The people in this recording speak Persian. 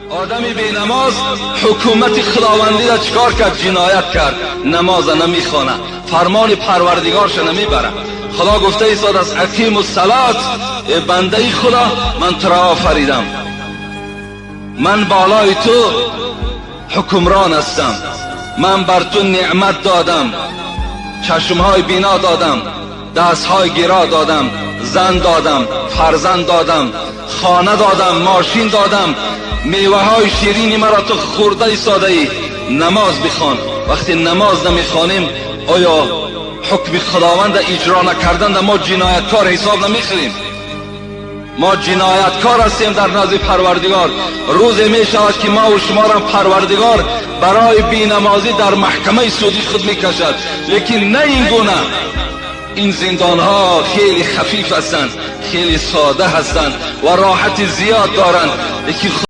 آدمی بی نماز حکومت خداوندی را چیکار کرد؟ جنایت کرد. نماز نمیخوانه، فرمان پروردگارش نمیبره. خدا گفته ایستاد از اقیم الصلات، ای بنده خدا من تو را آفریدم، من بالای تو حکمران هستم، من بر تو نعمت دادم، چشمهای بینا دادم، دستهای گرا دادم، زن دادم، فرزند دادم، خانه دادم، ماشین دادم، میوه های شیرینی مرا تو خورده ایستاده ای. نماز بخوان. وقتی نماز نمیخوانیم آیا حکم خداوند اجرا نکردن ما جنایتکار حساب نمیخوریم؟ ما جنایتکار هستیم در نزد پروردگار. روزی می شود که ما و شما را پروردگار برای بینمازی در محکمه سودی خود میکشد. لیکن نه این گونه. این زندان ها خیلی خفیف هستند، خیلی ساده هستند و راحت زیاد دارند. لیکن